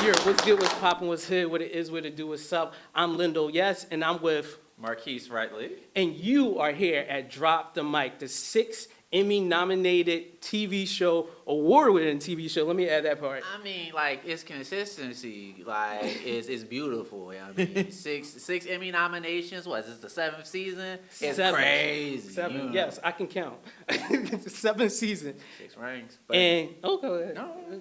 What's good, what's poppin', what's hit, what it is, what it do, what's up. I'm Lindo, yes, and I'm with, Marquise Rightly. and you are here at Drop the Mic, the 6th Emmy-nominated TV show, award-winning TV show. Let me add that part. I mean, like, it's consistency. Like, it's beautiful. I mean, six Emmy nominations. What, is this the 7th season? It's Seven. crazy. Seven, yes, I can count. 7th season. 6 rings. And, oh, go ahead. No.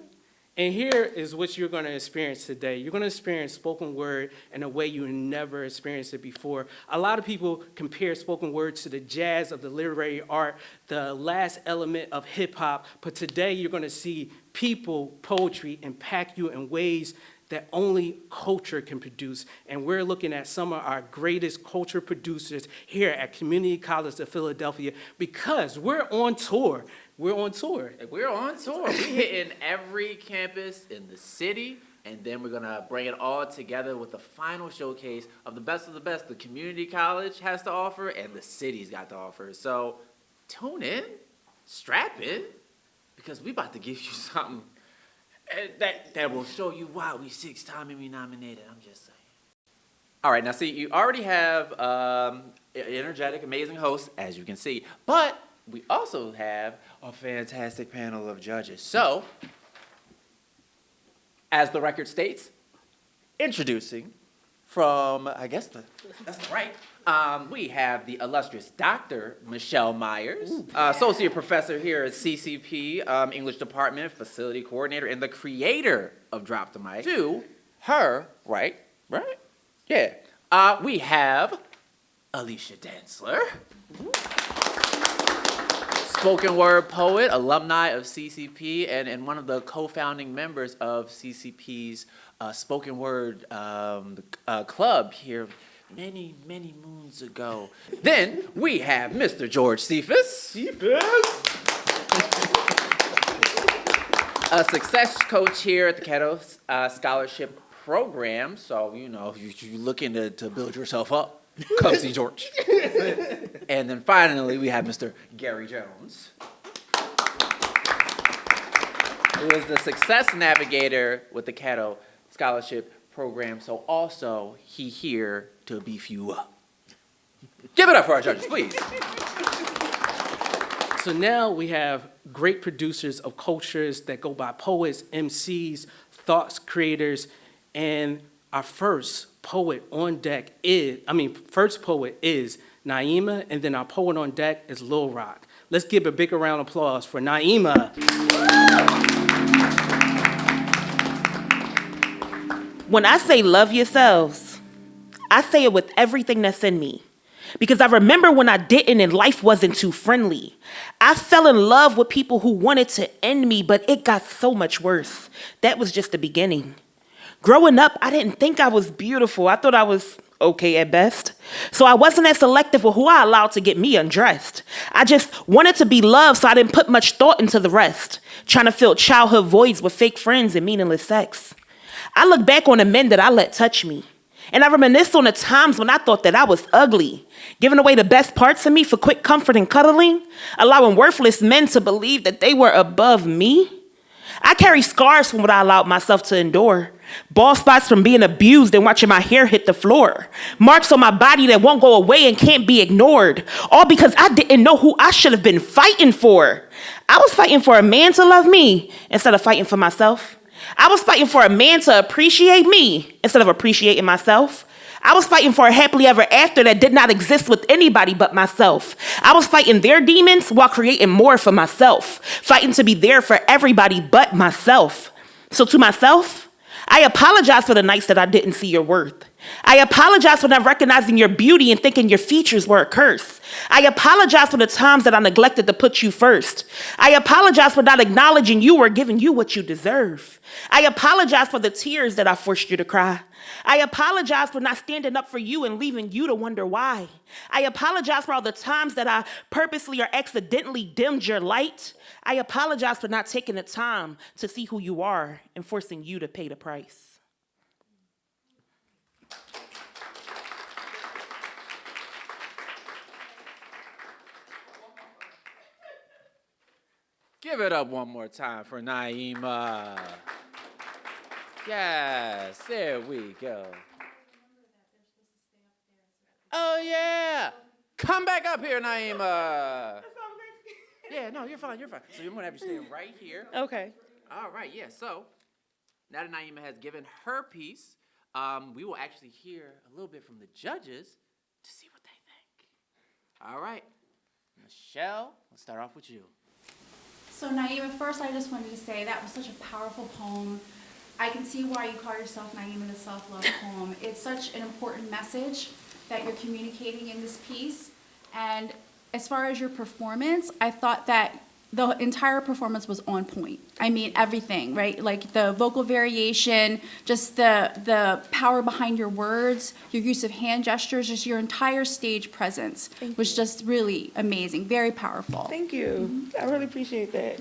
And here is what you're going to experience today. You're going to experience spoken word in a way you never experienced it before. A lot of people compare spoken word to the jazz of the literary art, the last element of hip hop. But today you're going to see people, poetry impact you in ways that only culture can produce. And we're looking at some of our greatest culture producers here at Community College of Philadelphia because we're on tour. We're on tour. We're on tour. We're hitting every campus in the city, and then we're going to bring it all together with the final showcase of the best the community college has to offer and the city's got to offer. So tune in, strap in, because we about to give you something that will show you why we 6-time Emmy nominated. I'm just saying. All right, now see, you already have an energetic, amazing host, as you can see, but we also have a fantastic panel of judges. So, as the record states, introducing from, I guess that's right, we have the illustrious Dr. Michelle Myers, associate professor here at CCP, English Department, facility coordinator, and the creator of Drop the Mic. To her, right? Yeah. We have Alicia Densler. Spoken word poet, alumni of CCP, and one of the co-founding members of CCP's spoken word club here many moons ago. Then we have Mr. George Cephas. A success coach here at the Cato Scholarship Program. So, you know, if you're looking to build yourself up, come see George. And then finally, we have Mr. Gary Jones, who is the success navigator with the Cato Scholarship Program. So also, he here to beef you up. Give it up for our judges, please. So now we have great producers of cultures that go by poets, MCs, thoughts creators, and our first poet on deck is Naima, and then our poet on deck is Lil Rock. Let's give a big round of applause for Naima. When I say love yourselves, I say it with everything that's in me. Because I remember when I didn't and life wasn't too friendly. I fell in love with people who wanted to end me, but it got so much worse. That was just the beginning. Growing up, I didn't think I was beautiful. I thought I was okay at best. So I wasn't as selective with who I allowed to get me undressed. I just wanted to be loved, so I didn't put much thought into the rest, trying to fill childhood voids with fake friends and meaningless sex. I look back on the men that I let touch me, and I reminisce on the times when I thought that I was ugly, giving away the best parts of me for quick comfort and cuddling, allowing worthless men to believe that they were above me. I carry scars from what I allowed myself to endure. Bald spots from being abused and watching my hair hit the floor. Marks on my body that won't go away and can't be ignored. All because I didn't know who I should have been fighting for. I was fighting for a man to love me instead of fighting for myself. I was fighting for a man to appreciate me instead of appreciating myself. I was fighting for a happily ever after that did not exist with anybody but myself. I was fighting their demons while creating more for myself. Fighting to be there for everybody but myself. So to myself, I apologize for the nights that I didn't see your worth. I apologize for not recognizing your beauty and thinking your features were a curse. I apologize for the times that I neglected to put you first. I apologize for not acknowledging you or giving you what you deserve. I apologize for the tears that I forced you to cry. I apologize for not standing up for you and leaving you to wonder why. I apologize for all the times that I purposely or accidentally dimmed your light. I apologize for not taking the time to see who you are and forcing you to pay the price. Give it up one more time for Naima. Yes, there we go. Oh, yeah. Come back up here, Naima. Yeah, no, you're fine, you're fine. So you're going to have you stand right here. Okay. All right, yeah, so now that Naima has given her piece, we will actually hear a little bit from the judges to see what they think. All right, Michelle, let's start off with you. So Naima, first I just wanted to say that was such a powerful poem. I can see why you call yourself Naima the self-love poem. It's such an important message that you're communicating in this piece. And as far as your performance, I thought that the entire performance was on point. I mean, everything, right? Like the vocal variation, just the power behind your words, your use of hand gestures, just your entire stage presence was just really amazing, very powerful. Thank you. I really appreciate that.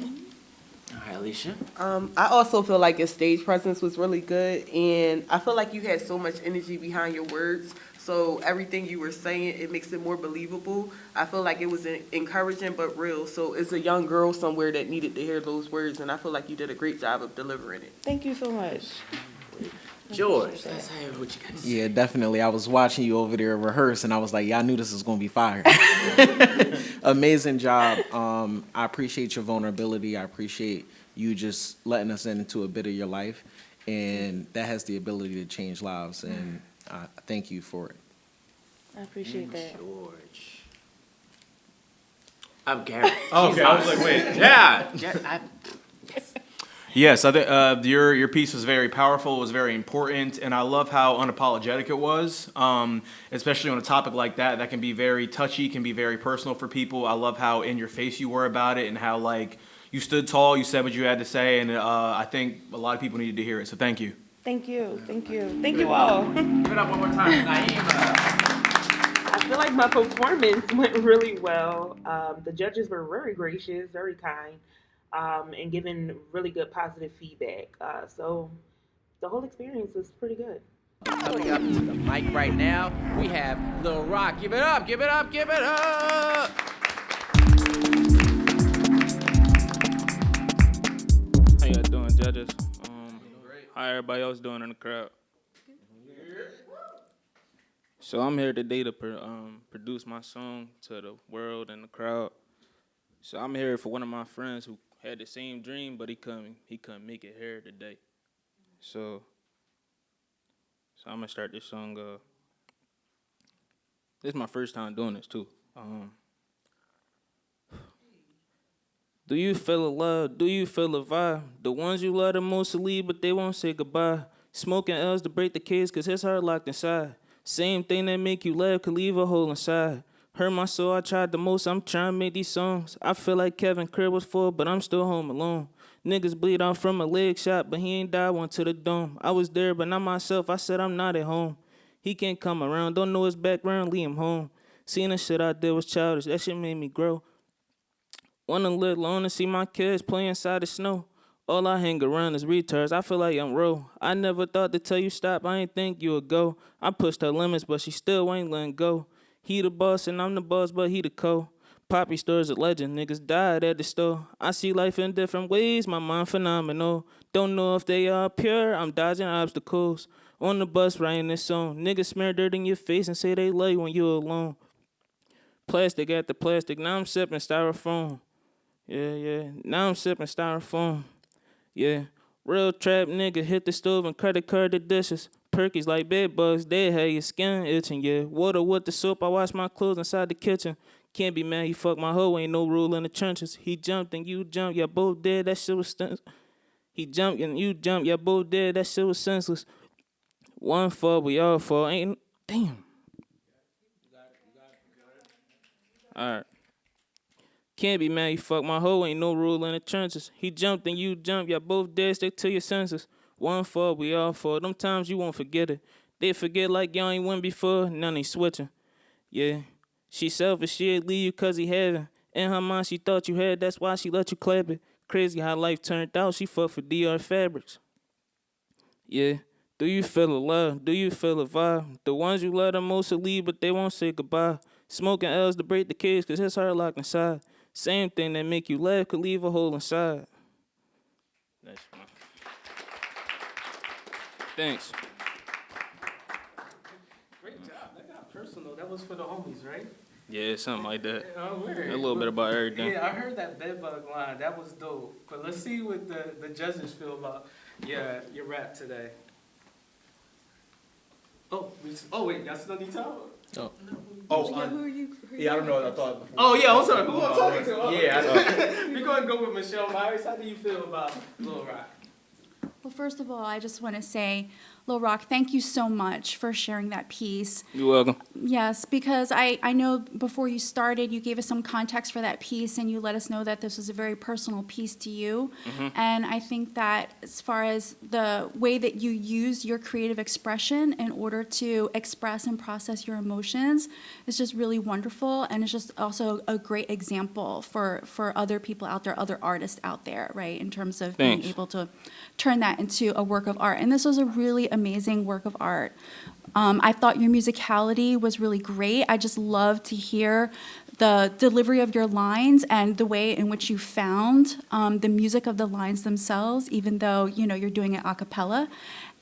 All right, Alicia. I also feel like your stage presence was really good, and I feel like you had so much energy behind your words. So everything you were saying, it makes it more believable. I feel like it was encouraging but real. So it's a young girl somewhere that needed to hear those words, and I feel like you did a great job of delivering it. Thank you so much. George, let's hear what you got to say. Yeah, definitely. I was watching you over there rehearse, and I was like, yeah, I knew this was going to be fire. Amazing job. I appreciate your vulnerability. I appreciate you just letting us into a bit of your life, and that has the ability to change lives, and I thank you for it. I appreciate that. George. I'm Gary. Okay, I was like, wait. Yeah. Yes, I think your piece was very powerful. It was very important, and I love how unapologetic it was. Especially on a topic like that, that can be very touchy, can be very personal for people. I love how in your face you were about it, and how like you stood tall, you said what you had to say, and I think a lot of people needed to hear it. So thank you. Thank you. Thank you. Thank you all. Give it up one more time, Naima. I feel like my performance went really well. The judges were very gracious, very kind, and giving really good positive feedback. So the whole experience was pretty good. Coming up to the mic right now, we have Lil Rock. Give it up, give it up, give it up. How y'all doing, judges? How everybody else doing in the crowd? So I'm here today to produce my song to the world and the crowd. So I'm here for one of my friends who had the same dream, but he couldn't make it here today. So I'm gonna start this song. This is my first time doing this too. Do you feel a love? Do you feel a vibe? The ones you love the most to leave, but they won't say goodbye. Smoking L's to break the cage, cause his heart locked inside. Same thing that make you laugh could leave a hole inside. Hurt my soul, I tried the most, I'm trying to make these songs. I feel like Kevin crib was full, but I'm still home alone. Niggas bleed out from a leg shot, but he ain't died one to the dome. I was there, but not myself, I said I'm not at home. He can't come around, don't know his background, leave him home. Seeing the shit I did was childish, that shit made me grow. Wanna live alone and see my kids play inside the snow. All I hang around is retards, I feel like I'm roll. I never thought to tell you stop, I ain't think you would go. I pushed her limits, but she still ain't letting go. He the boss and I'm the boss, but he the co. Poppy store's a legend, niggas died at the store. I see life in different ways, my mind phenomenal. Don't know if they are pure, I'm dodging obstacles. On the bus writing this song, niggas smear dirt in your face and say they love you when you're alone. Plastic after plastic, now I'm sipping styrofoam. Yeah, now I'm sipping styrofoam. Yeah, real trap nigga hit the stove and credit card the dishes. Perkies like bed bugs, they have your skin itching, yeah. Water with the soap, I wash my clothes inside the kitchen. Can't be mad, he fucked my hoe, ain't no rule in the trenches. He jumped and you jumped, y'all both dead, that shit was He jumped and you jumped, y'all both dead, that shit was senseless. One fall, we all fall, ain't, damn. Alright. Can't be mad, you fuck my hoe, ain't no rule in the trenches. He jumped and you jumped, y'all both dead, stick to your senses. One fall, we all fall. Them times you won't forget it. They forget like y'all ain't win before, now they switching. Yeah, she selfish, she'd leave you cause he haven't. In her mind, she thought you had, that's why she let you clap it. Crazy how life turned out, she fucked for DR Fabrics. Yeah, do you feel a love? Do you feel a vibe? The ones you love the most will leave, but they won't say goodbye. Smoking L's to break the cage cause his heart locked inside. Same thing that make you laugh could leave a hole inside. That's fine. Thanks. Great job. That got personal. That was for the homies, right? Yeah, something like that. Oh, weird. A little bit about everything. Yeah, I heard that bedbug line. That was dope. But let's see what the judges feel about your rap today. Oh, wait, y'all still need time? Oh. Who are you? Yeah, I don't know what I thought before. Oh, yeah, I'm sorry. Who I'm talking to? Oh, Yeah, We're going to go with Michelle Myers. How do you feel about Lil Rock? Well, first of all, I just want to say, Lil Rock, thank you so much for sharing that piece. You're welcome. Yes, because I know before you started, you gave us some context for that piece, and you let us know that this was a very personal piece to you. And I think that as far as the way that you use your creative expression in order to express and process your emotions is just really wonderful, and it's just also a great example for other people out there, other artists out there, right, in terms of Thanks. being able to turn that into a work of art. And this was a really amazing work of art. I thought your musicality was really great. I just love to hear the delivery of your lines and the way in which you found the music of the lines themselves, even though, you're doing it a cappella.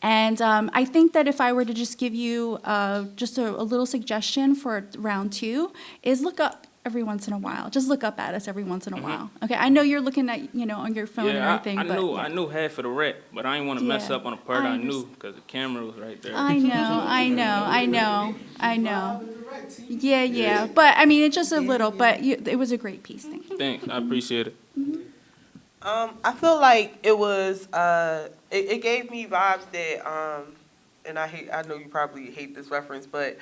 And I think that if I were to just give you just a little suggestion for round 2 is look up every once in a while. Just look up at us every once in a while. Okay, I know you're looking at, on your phone and Yeah, everything, I but knew yeah. I knew half of the rap, but I didn't want to mess Yeah, up on a part I I knew understand. because the camera was right there. I know. Yeah. But I mean, it's just a little, but it was a great piece. Thank you. Thanks. I appreciate it. I feel like it was, it gave me vibes that, and I know you probably hate this reference, but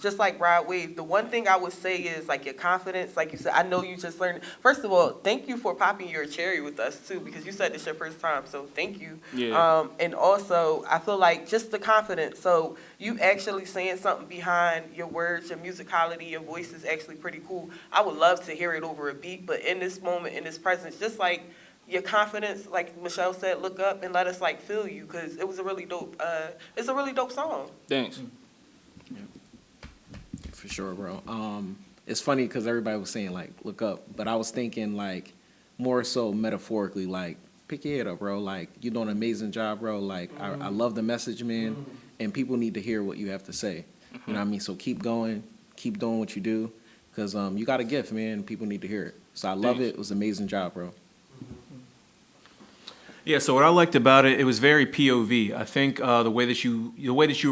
just like Rod Wave, the one thing I would say is like your confidence, like you said, I know you just learned. First of all, thank you for popping your cherry with us too, because you said this your first time, so thank you. Yeah. And also, I feel like just the confidence. So you actually saying something behind your words, your musicality, your voice is actually pretty cool. I would love to hear it over a beat, but in this moment, in this presence, just like your confidence, like Michelle said, look up and let us like feel you, because it was a really dope, it's a really dope song. Thanks. For sure, bro. It's funny because everybody was saying like look up, but I was thinking like more so metaphorically, like pick your head up, bro. Like you're doing an amazing job, bro. Like I love the message, man, and people need to hear what you have to say. You know what I mean? So keep going, keep doing what you do, because you got a gift, man. And people need to hear it. So I love Thanks. it. It was an amazing job, bro. Yeah, so what I liked about it, it was very POV. I think the way that you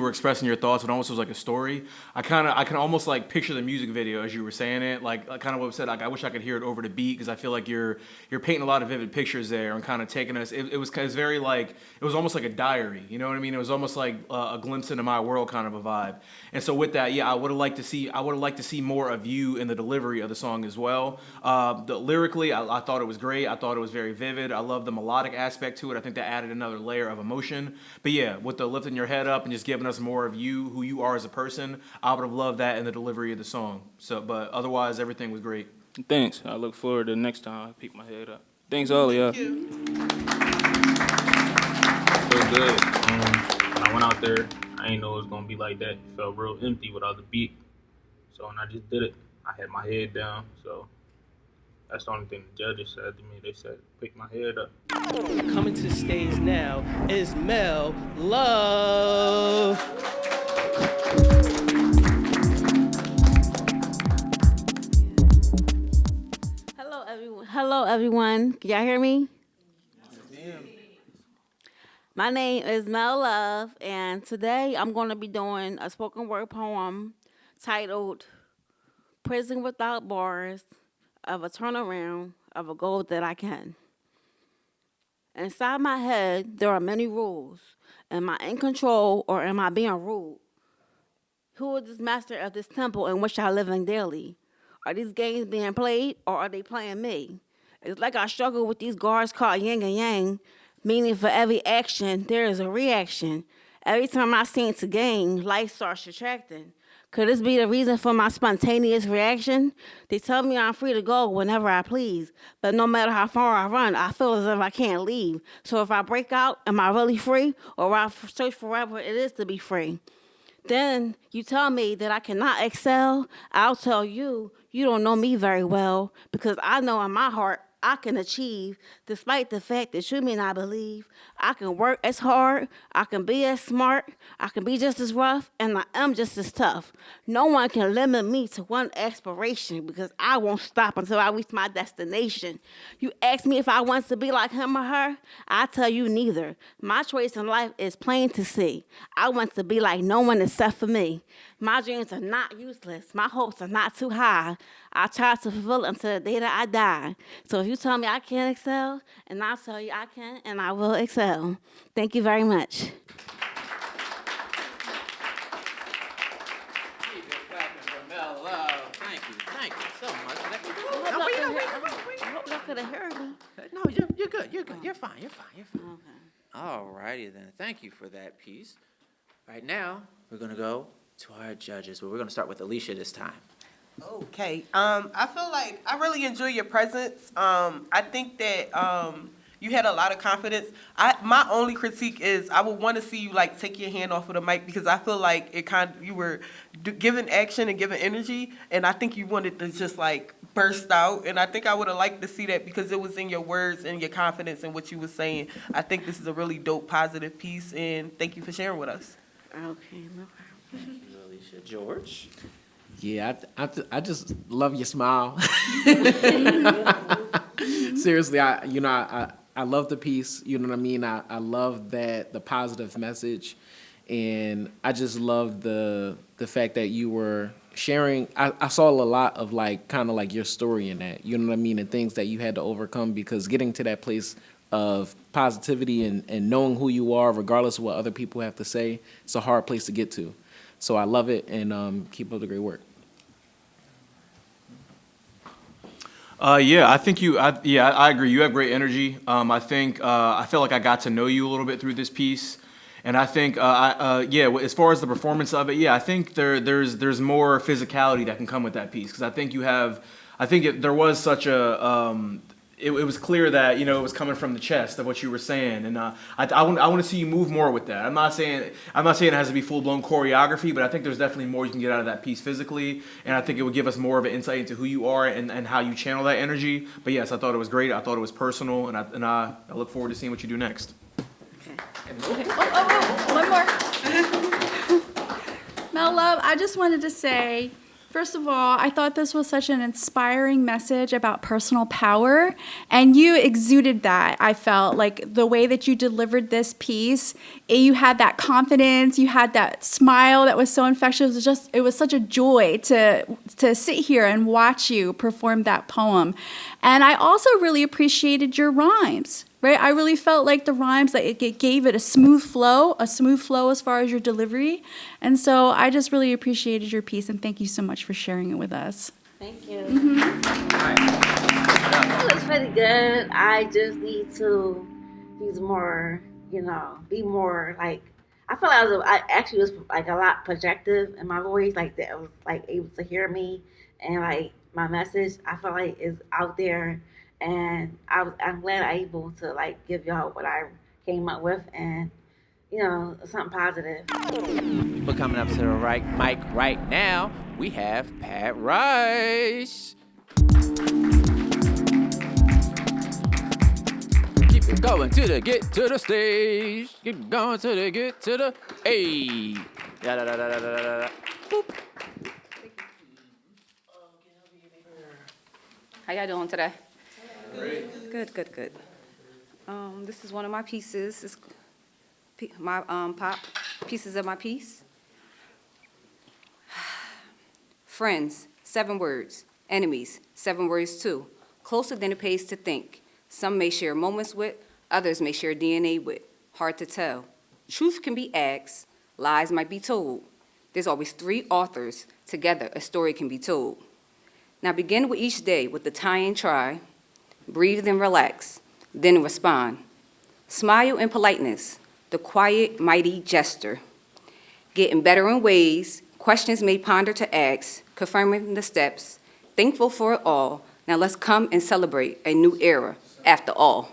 were expressing your thoughts, it almost was like a story. I can almost like picture the music video as you were saying it, like kind of what I said. Like I wish I could hear it over the beat because I feel like you're painting a lot of vivid pictures there and kind of taking us. It was very like it was almost like a diary. You know what I mean? It was almost like a glimpse into my world kind of a vibe. And so with that, yeah, I would have liked to see more of you in the delivery of the song as well. Lyrically, I thought it was great. I thought it was very vivid. I love the melodic aspect to it. I think that added another layer of emotion. But yeah, with the lifting your head up and just giving us more of you, who you are as a person, I would have loved that in the delivery of the song. So, but otherwise, everything was great. Thanks. I look forward to the next time I pick my head up. Thanks, all of y'all. Thank you. Feel good. When I went out there, I didn't know it was gonna be like that. It felt real empty without the beat. So when I just did it, I had my head down. So that's the only thing the judges said to me. They said, pick my head up. Coming to the stage now is Mel Love. Hello, everyone. Hello, everyone. Can y'all hear me? My name is Mel Love, and today I'm going to be doing a spoken word poem titled Prison Without Bars of a Turnaround of a Goal That I Can. Inside my head, there are many rules. Am I in control or am I being ruled? Who is this master of this temple in which I live in daily? Are these games being played or are they playing me? It's like I struggle with these guards called yin and yang, meaning for every action, there is a reaction. Every time I seem to gain, life starts subtracting. Could this be the reason for my spontaneous reaction? They tell me I'm free to go whenever I please, but no matter how far I run, I feel as if I can't leave. So if I break out, am I really free, or will I search for whatever it is to be free? Then you tell me that I cannot excel. I'll tell you, you don't know me very well, because I know in my heart I can achieve despite the fact that you may not believe. I can work as hard, I can be as smart, I can be just as rough, and I am just as tough. No one can limit me to one aspiration because I won't stop until I reach my destination. You ask me if I want to be like him or her, I tell you neither. My choice in life is plain to see. I want to be like no one except for me. My dreams are not useless. My hopes are not too high. I try to fulfill it until the day that I die. So if you tell me I can't excel, and I'll tell you I can, and I will excel. Thank you very much. Keep it clapping for Mel Love. Thank you so much. I hope y'all could have heard me. No, you're good. You're fine. Okay. All righty then. Thank you for that piece. Right now, we're gonna go to our judges, but we're gonna start with Alicia this time. Okay. I feel like I really enjoy your presence. I think that you had a lot of confidence. My only critique is I would want to see you like take your hand off of the mic because I feel like you were giving action and giving energy, and I think you wanted to just like burst out. And I think I would have liked to see that because it was in your words and your confidence and what you were saying. I think this is a really dope, positive piece, and thank you for sharing with us. Okay, no problem. Thank you, Alicia. George? Yeah, I just love your smile. Seriously, I love the piece. You know what I mean? I love the positive message, and I just love the fact that you were sharing. I saw a lot of like kind of like your story in that. You know what I mean? And things that you had to overcome because getting to that place of positivity and knowing who you are, regardless of what other people have to say, it's a hard place to get to. So I love it, and keep up the great work. Yeah, I think I agree. You have great energy. I think I feel like I got to know you a little bit through this piece, and I think as far as the performance of it, yeah, I think there's more physicality that can come with that piece because I think there was such a. It was clear that it was coming from the chest of what you were saying, and I want to see you move more with that. I'm not saying it has to be full blown choreography, but I think there's definitely more you can get out of that piece physically, and I think it would give us more of an insight into who you are and how you channel that energy. But yes, I thought it was great. I thought it was personal, and I look forward to seeing what you do next. One more. Mel Love, I just wanted to say, first of all, I thought this was such an inspiring message about personal power, and you exuded that. I felt like the way that you delivered this piece, you had that confidence, you had that smile that was so infectious. It was such a joy to sit here and watch you perform that poem. And I also really appreciated your rhymes. Right, I really felt like the rhymes, that it gave it a smooth flow as far as your delivery. And so I just really appreciated your piece, and thank you so much for sharing it with us. Thank you. It looks pretty good. I just need to use more, be more like, I felt like I actually was like a lot projective in my voice, like that I was like able to hear me and like my message, I feel like is out there. And I'm glad I'm able to like give y'all what I came up with and something positive. But coming up to the right mic right now, we have Pat Rice. Keep it going till they get to the stage. Keep it going till they get to the A. Da da da da da da da. Boop. How y'all doing today? Great. Good. This is one of my pieces. It's my pieces of my piece. Friends, 7 words. Enemies, 7 words too. Closer than it pays to think. Some may share moments with, others may share DNA with. Hard to tell. Truth can be asked, lies might be told. There's always 3 authors. Together, a story can be told. Now begin with each day with the tie and try. Breathe and relax, then respond. Smile in politeness, the quiet, mighty gesture. Getting better in ways, questions may ponder to ask, confirming the steps, thankful for it all. Now let's come and celebrate a new era after all.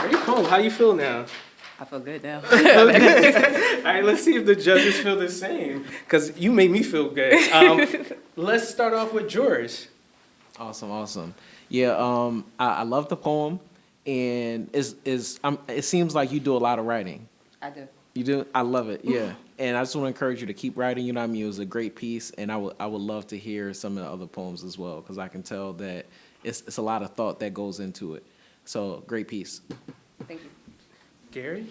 Great poem. How you feel now? I feel good now. All right, let's see if the judges feel the same, because you made me feel good. Let's start off with George. Awesome. Yeah, I love the poem, and it seems like you do a lot of writing. I do. You do? I love it, yeah. And I just want to encourage you to keep writing. You know what I mean? It was a great piece, and I would love to hear some of the other poems as well, because I can tell that it's a lot of thought that goes into it. So, great piece. Thank you. Gary?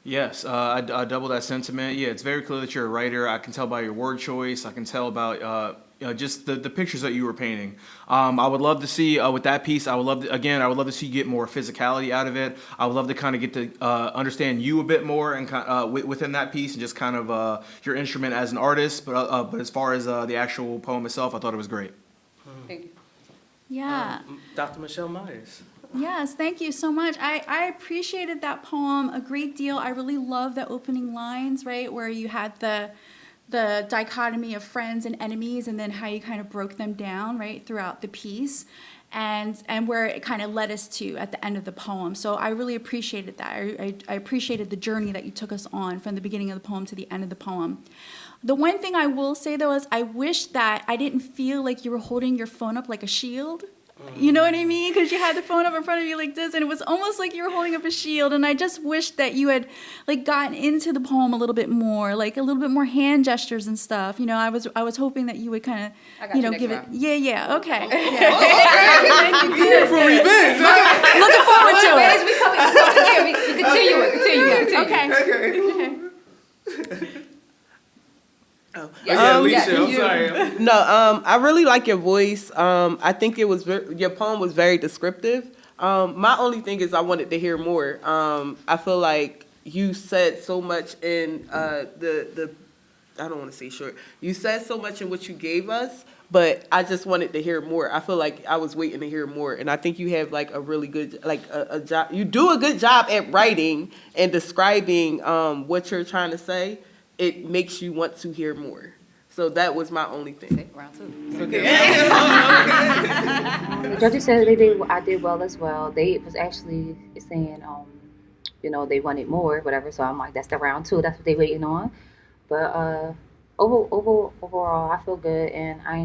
Yes, I double that sentiment. Yeah, it's very clear that you're a writer. I can tell by your word choice. I can tell about just the pictures that you were painting. I would love to see with that piece. I would love to see you get more physicality out of it. I would love to kind of get to understand you a bit more and within that piece, and just kind of your instrument as an artist. But as far as the actual poem itself, I thought it was great. Thank you. Yeah. Dr. Michelle Myers. Yes, thank you so much. I appreciated that poem a great deal. I really love the opening lines, right, where you had the dichotomy of friends and enemies, and then how you kind of broke them down, right, throughout the piece, and where it kind of led us to at the end of the poem. So I really appreciated that. I appreciated the journey that you took us on from the beginning of the poem to the end of the poem. The one thing I will say, though, is I wish that I didn't feel like you were holding your phone up like a shield. You know what I mean? Because you had the phone up in front of you like this, and it was almost like you were holding up a shield. And I just wish that you had like gotten into the poem a little bit more, like a little bit more hand gestures and stuff. You know, I was hoping that you would kind of, you know, give it. Yeah. Okay. Thank you. Good. Looking forward to it. We continue it. Okay. Alicia, I'm sorry. No, I really like your voice. I think your poem was very descriptive. My only thing is I wanted to hear more. I feel like you said so much in I don't want to say short. You said so much in what you gave us, but I just wanted to hear more. I feel like I was waiting to hear more, and I think you have like a really good, like a job. You do a good job at writing and describing what you're trying to say. It makes you want to hear more. So that was my only thing. Round two. The judges said I did well as well. They was actually saying, they wanted more, whatever. So I'm like, that's the round two. That's what they waiting on. But overall, I feel good, and I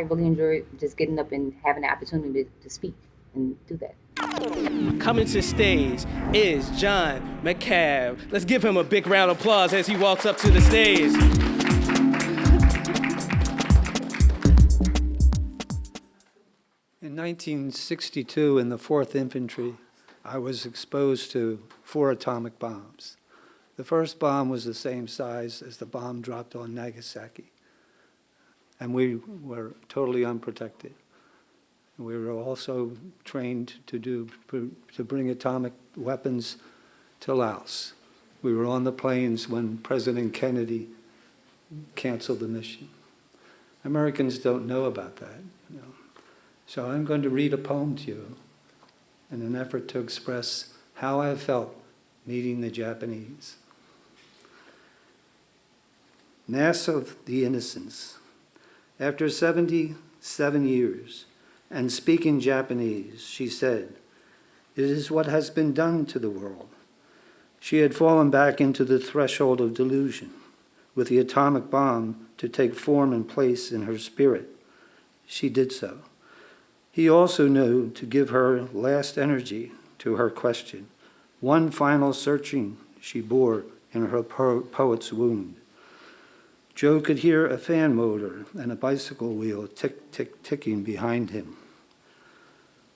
really enjoyed just getting up and having the opportunity to speak and do that. Coming to stage is John McCabe. Let's give him a big round of applause as he walks up to the stage. In 1962, in the 4th Infantry, I was exposed to 4 atomic bombs. The first bomb was the same size as the bomb dropped on Nagasaki, and we were totally unprotected. We were also trained to bring atomic weapons to Laos. We were on the planes when President Kennedy canceled the mission. Americans don't know about that, you know. So I'm going to read a poem to you in an effort to express how I felt meeting the Japanese. Mass of the Innocents. After 77 years, and speaking Japanese, she said, "It is what has been done to the world." She had fallen back into the threshold of delusion, with the atomic bomb to take form and place in her spirit. She did so. He also knew to give her last energy to her question, one final searching she bore in her poet's wound. Joe could hear a fan motor and a bicycle wheel ticking behind him.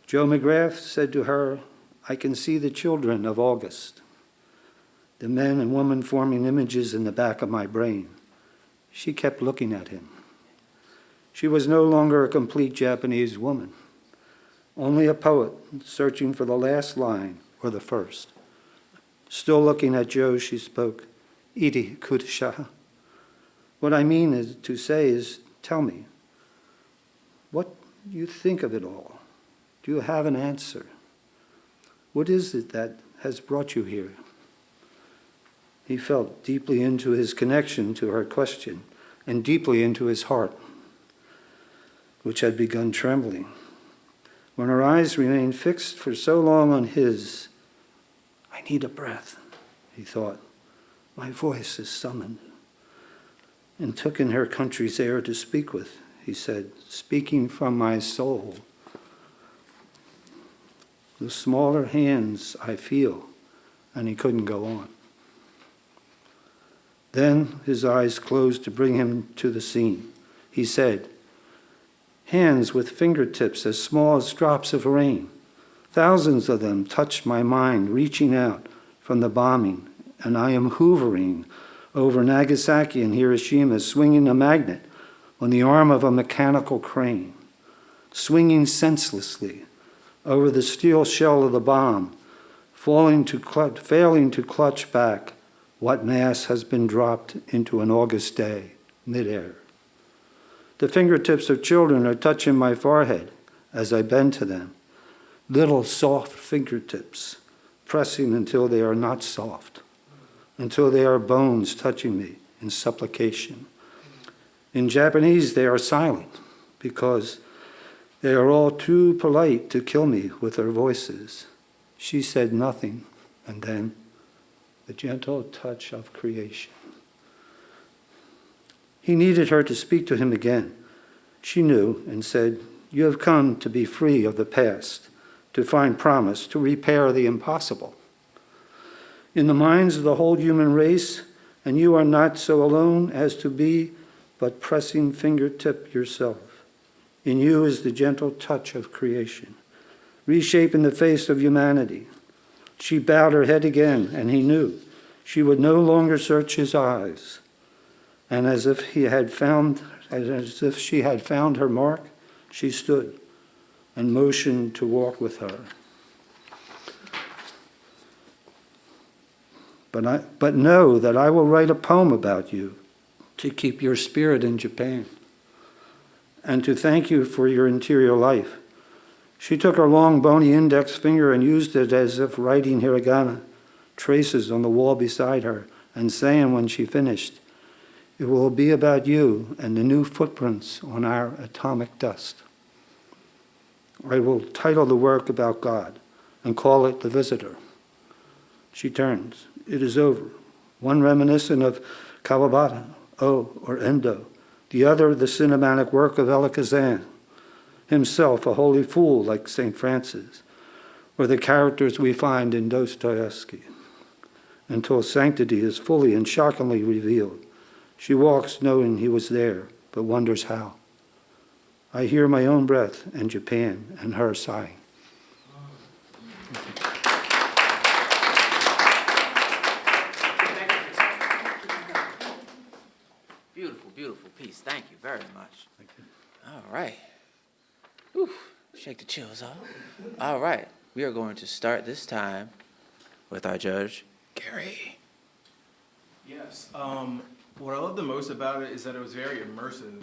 Joe McGrath said to her, "I can see the children of August, the men and women forming images in the back of my brain." She kept looking at him. She was no longer a complete Japanese woman, only a poet searching for the last line or the first. Still looking at Joe, she spoke, "Iri Kudasha." What I mean is to say is, tell me, what you think of it all? Do you have an answer? What is it that has brought you here? He felt deeply into his connection to her question and deeply into his heart, which had begun trembling. When her eyes remained fixed for so long on his, "I need a breath," he thought. My voice is summoned. And took in her country's air to speak with, he said, speaking from my soul. The smaller hands I feel, and he couldn't go on. Then his eyes closed to bring him to the scene. He said, hands with fingertips as small as drops of rain. Thousands of them touched my mind, reaching out from the bombing, and I am hoovering over Nagasaki and Hiroshima, swinging a magnet on the arm of a mechanical crane, swinging senselessly over the steel shell of the bomb, failing to clutch back what mass has been dropped into an August day, midair. The fingertips of children are touching my forehead as I bend to them, little soft fingertips, pressing until they are not soft, until they are bones touching me in supplication. In Japanese, they are silent because they are all too polite to kill me with their voices. She said nothing, and then the gentle touch of creation. He needed her to speak to him again. She knew and said, you have come to be free of the past, to find promise, to repair the impossible. In the minds of the whole human race, and you are not so alone as to be but pressing fingertip yourself. In you is the gentle touch of creation, reshaping the face of humanity. She bowed her head again, and he knew she would no longer search his eyes. And as if she had found her mark, she stood and motioned to walk with her. But know that I will write a poem about you to keep your spirit in Japan and to thank you for your interior life. She took her long bony index finger and used it as if writing hiragana, traces on the wall beside her, and saying when she finished, it will be about you and the new footprints on our atomic dust. I will title the work about God and call it The Visitor. She turns. It is over. One reminiscent of Kawabata, or Endo. The other, the cinematic work of Elia Kazan, himself a holy fool like St. Francis, or the characters we find in Dostoevsky. Until sanctity is fully and shockingly revealed, she walks knowing he was there, but wonders how. I hear my own breath and Japan and her sighing. Beautiful, beautiful piece. Thank you very much. Thank you. All right. Whew. Shake the chills off. All right. We are going to start this time with our judge, Gary. Yes. What I love the most about it is that it was very immersive.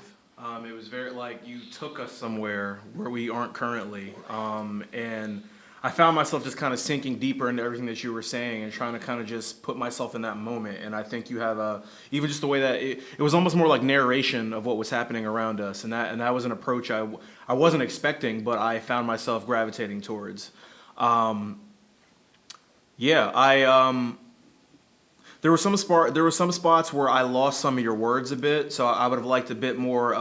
It was very, like, you took us somewhere where we aren't currently. And I found myself just kind of sinking deeper into everything that you were saying and trying to kind of just put myself in that moment. And I think you have even just the way that it was almost more like narration of what was happening around us. And that was an approach I wasn't expecting, but I found myself gravitating towards. There were some spots where I lost some of your words a bit, so I would have liked a bit more,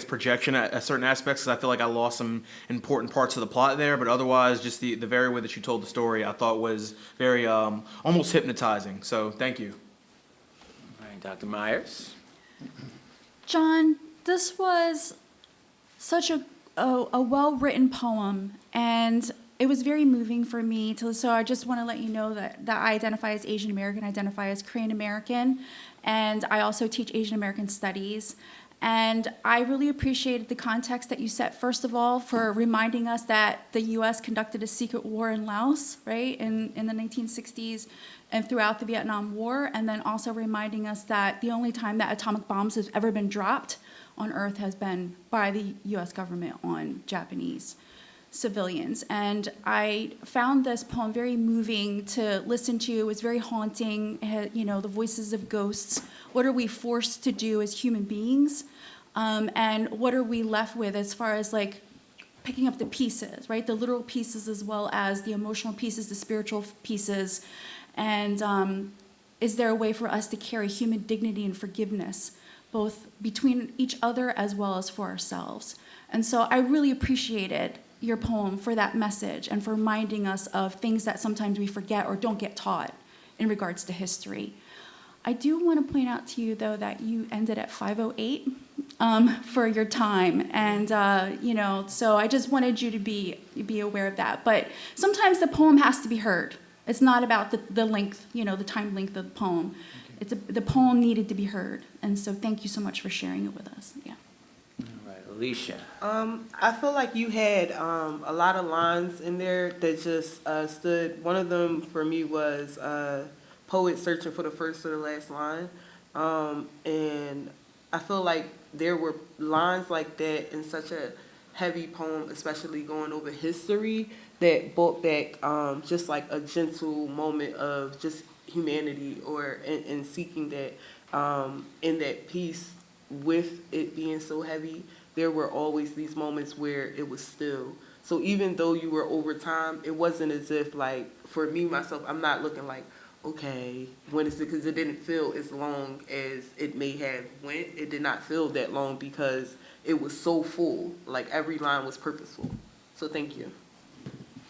projection at certain aspects, because I feel like I lost some important parts of the plot there. But otherwise, just the very way that you told the story, I thought was very almost hypnotizing. So thank you. All right, Dr. Myers. John, this was such a well-written poem, and it was very moving for me. So I just want to let you know that I identify as Asian American, I identify as Korean American, and I also teach Asian American studies. And I really appreciated the context that you set, first of all, for reminding us that the U.S. conducted a secret war in Laos, right, in the 1960s and throughout the Vietnam War, and then also reminding us that the only time that atomic bombs have ever been dropped on Earth has been by the U.S. government on Japanese civilians. And I found this poem very moving to listen to. It was very haunting. It had, the voices of ghosts. What are we forced to do as human beings? And what are we left with as far as like picking up the pieces, right? The literal pieces as well as the emotional pieces, the spiritual pieces. And is there a way for us to carry human dignity and forgiveness, both between each other as well as for ourselves? And so I really appreciated your poem for that message and for reminding us of things that sometimes we forget or don't get taught in regards to history. I do want to point out to you, though, that you ended at 5:08 for your time, and so I just wanted you to be aware of that. But sometimes the poem has to be heard. It's not about the length, the time length of the poem. The poem needed to be heard, and so thank you so much for sharing it with us. Yeah. All right, Alicia. I feel like you had a lot of lines in there that just stood. One of them for me was poet searching for the first or the last line. And I feel like there were lines like that in such a heavy poem, especially going over history, that brought back just like a gentle moment of just humanity or and seeking that in that piece. With it being so heavy, there were always these moments where it was still. So even though you were over time, it wasn't as if, like, for me, myself, I'm not looking like, okay, when is it? Because it didn't feel as long as it may have went. It did not feel that long because it was so full. Like, every line was purposeful. So thank you.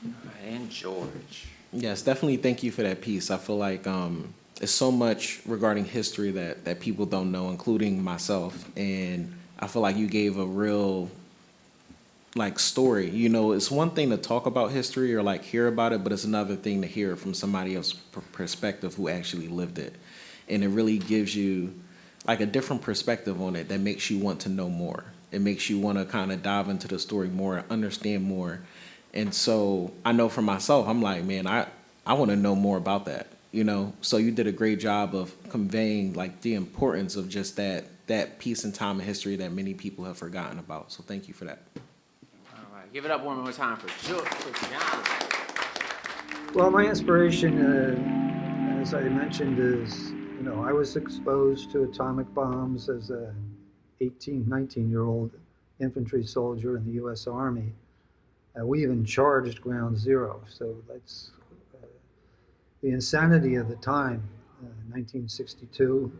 All right, and George. Yes, definitely thank you for that piece. I feel like there's so much regarding history that people don't know, including myself. And I feel like you gave a real story. It's one thing to talk about history or hear about it, but it's another thing to hear it from somebody else's perspective who actually lived it. And it really gives you a different perspective on it that makes you want to know more. It makes you want to kind of dive into the story more, understand more. And so I know for myself, I'm like, man, I want to know more about that. So you did a great job of conveying the importance of just that piece in time in history that many people have forgotten about. So thank you for that. All right, give it up one more time for George. Well, my inspiration, as I mentioned, is, I was exposed to atomic bombs as a 18, 19-year-old infantry soldier in the U.S. Army. We even charged ground zero, so that's the insanity of the time. 1962,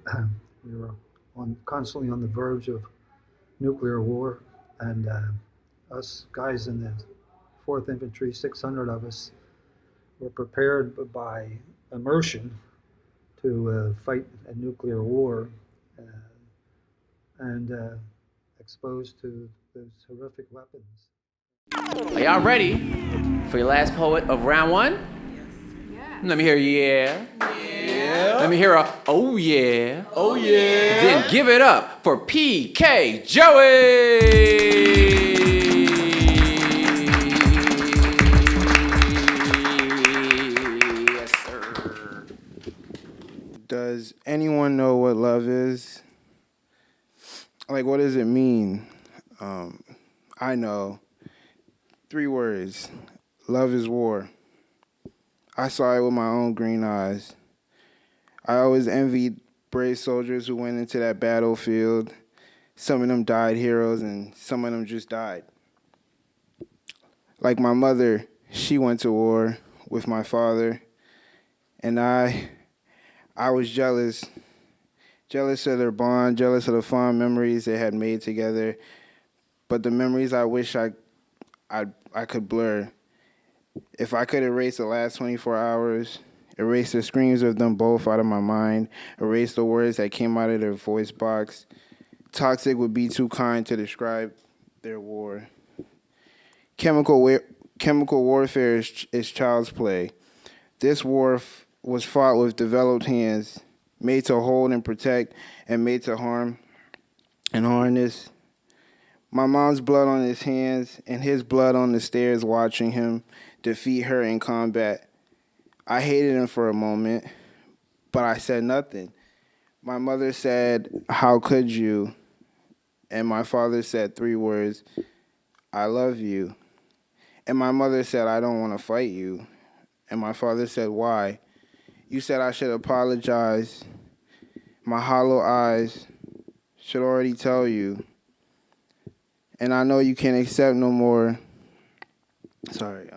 we were constantly on the verge of nuclear war, and us guys in the 4th Infantry, 600 of us, were prepared by immersion to fight a nuclear war, and exposed to those horrific weapons. Are y'all ready for your last poet of round one? Yeah. Let me hear yeah. Yeah. Let me hear a oh yeah. Oh, yeah. Then give it up for PK Joey. Yes, sir. Does anyone know what love is? What does it mean? I know. 3 words. Love is war. I saw it with my own green eyes. I always envied brave soldiers who went into that battlefield. Some of them died heroes, and some of them just died. Like my mother, she went to war with my father, and I was jealous of their bond, jealous of the fond memories they had made together, but the memories I wish I could blur. If I could erase the last 24 hours, erase the screams of them both out of my mind, erase the words that came out of their voice box, toxic would be too kind to describe their war. Chemical warfare is child's play. This war was fought with developed hands, made to hold and protect, and made to harm and harness. My mom's blood on his hands and his blood on the stairs watching him defeat her in combat. I hated him for a moment, but I said nothing. My mother said, "How could you?" And my father said 3 words, "I love you." And my mother said, "I don't want to fight you." And my father said, "Why?" "You said I should apologize. My hollow eyes should already tell you. And I know you can't accept no more." Sorry.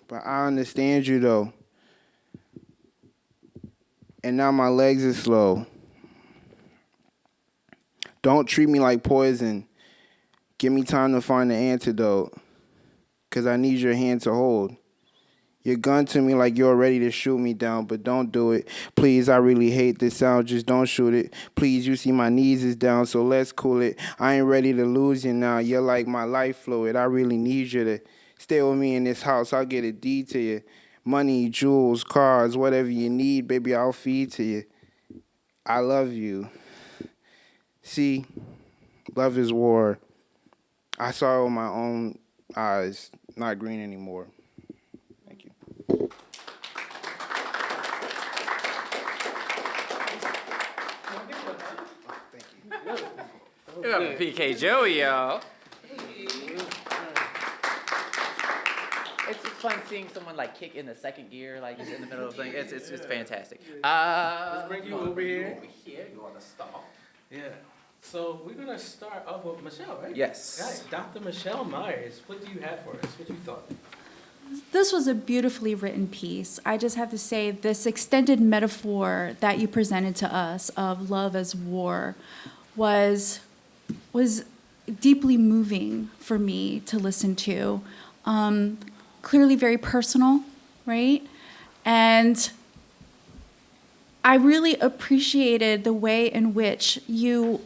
But I understand you though. And now my legs are slow. Don't treat me like poison. Give me time to find the antidote. 'Cause I need your hand to hold. Your gun to me like you're ready to shoot me down, but don't do it. Please, I really hate this sound, just don't shoot it. Please, you see my knees is down, so let's cool it. I ain't ready to lose you now, you're like my life fluid. I really need you to stay with me in this house, I'll get a deed to you. Money, jewels, cars, whatever you need, baby, I'll feed to you. I love you. See, love is war. I saw it with my own eyes, not green anymore. Thank you. Give up for PK Joey, y'all. It's just fun seeing someone like kick in the second gear, like he's in the middle of thing. It's fantastic. Let's bring you over here. Over here, you want to stop? Yeah. So we're gonna start off with Michelle, right? Yes. Right. Dr. Michelle Myers, what do you have for us? What you thought? This was a beautifully written piece. I just have to say, this extended metaphor that you presented to us of love as war was deeply moving for me to listen to. Clearly very personal, right? And I really appreciated the way in which you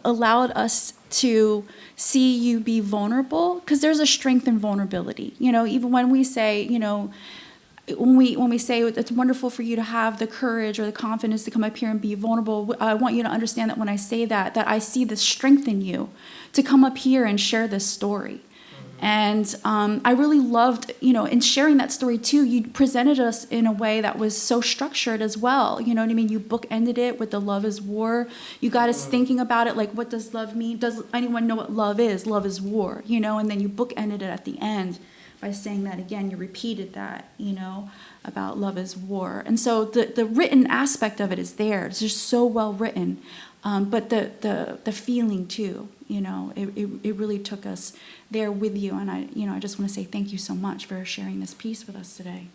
allowed us to see you be vulnerable, because there's a strength in vulnerability. Even when we say, when we say it's wonderful for you to have the courage or the confidence to come up here and be vulnerable, I want you to understand that when I say that I see the strength in you to come up here and share this story. And I really loved, in sharing that story too, you presented us in a way that was so structured as well. You know what I mean? You bookended it with the love is war. You got us thinking about it, like, what does love mean? Does anyone know what love is? Love is war, and then you bookended it at the end by saying that again. You repeated that, about love is war. And so the written aspect of it is there. It's just so well written. But the feeling too, it really took us there with you. And I just want to say thank you so much for sharing this piece with us today.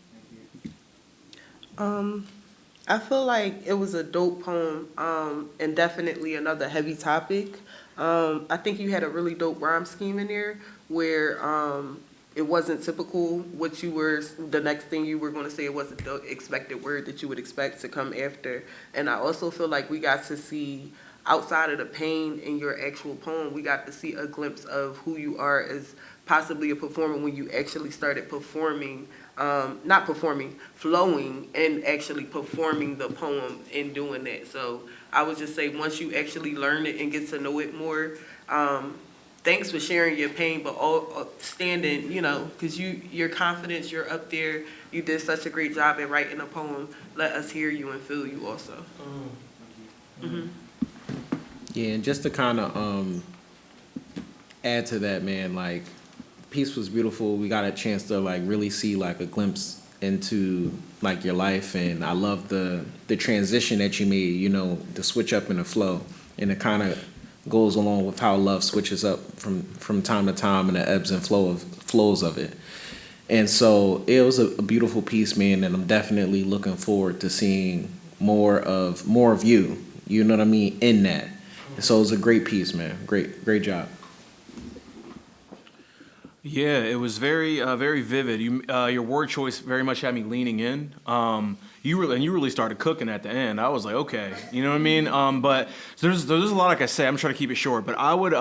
I feel like it was a dope poem, and definitely another heavy topic. I think you had a really dope rhyme scheme in there where it wasn't typical what you were, the next thing you were going to say, it wasn't the expected word that you would expect to come after. And I also feel like we got to see, outside of the pain in your actual poem, we got to see a glimpse of who you are as possibly a performer when you actually started performing, not performing, flowing and actually performing the poem and doing that. So I would just say once you actually learn it and get to know it more, thanks for sharing your pain, but all standing, because your confidence, you're up there. You did such a great job at writing a poem. Let us hear you and feel you also. Mm-hmm. Yeah, and just to kind of add to that, man, like, the piece was beautiful. We got a chance to like really see like a glimpse into like your life, and I love the transition that you made, the switch up in the flow, and it kind of goes along with how love switches up from time to time and the ebbs and flows of it. And so it was a beautiful piece, man, and I'm definitely looking forward to seeing more of you, you know what I mean, in that. So it was a great piece, man. Great job. Yeah, it was very vivid. Your word choice very much had me leaning in. You really started cooking at the end. I was like, okay, you know what I mean. But there's a lot, like I said. I'm trying to keep it short, but I would.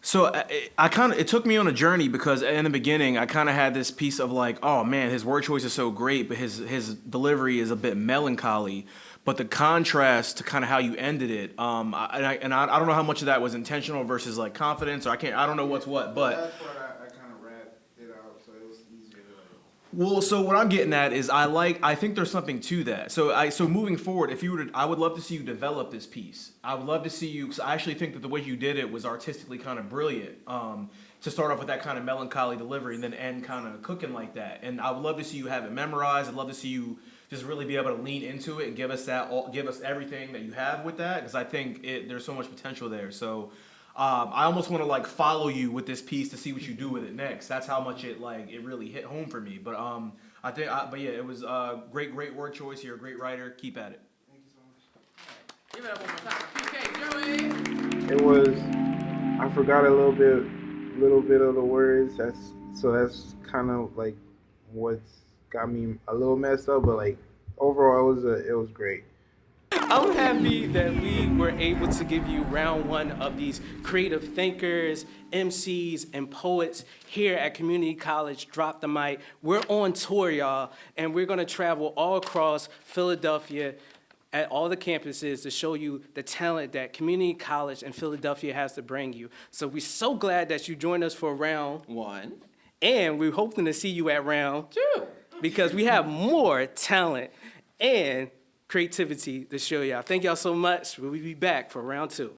So it took me on a journey, because in the beginning I kind of had this piece of like, oh man, his word choice is so great, but his delivery is a bit melancholy. But the contrast to kind of how you ended it, I don't know how much of that was intentional versus like confidence, or I don't know what's what, but. That's what I kind of wrapped it out, so it was easier to like. Well, so what I'm getting at is I think there's something to that. So moving forward, I would love to see you develop this piece. I would love to see you, because I actually think that the way you did it was artistically kind of brilliant. To start off with that kind of melancholy delivery and then end kind of cooking like that. And I would love to see you have it memorized. I'd love to see you just really be able to lean into it and give us everything that you have with that, because I think there's so much potential there. So I almost want to like follow you with this piece to see what you do with it next. That's how much it really hit home for me. But but yeah, it was great word choice. You're a great writer. Keep at it. Give it up one more time. PK Joey. It was, I forgot a little bit of the words. That's kind of like what's got me a little messed up. But like overall, it was great. I'm happy that we were able to give you round one of these creative thinkers, MCs, and poets here at Community College Drop the Mic. We're on tour, y'all, and we're gonna travel all across Philadelphia at all the campuses to show you the talent that Community College and Philadelphia has to bring you. So we're so glad that you joined us for round One. and we're hoping to see you at round Two. because we have more talent and creativity to show y'all. Thank y'all so much. We'll be back for round two.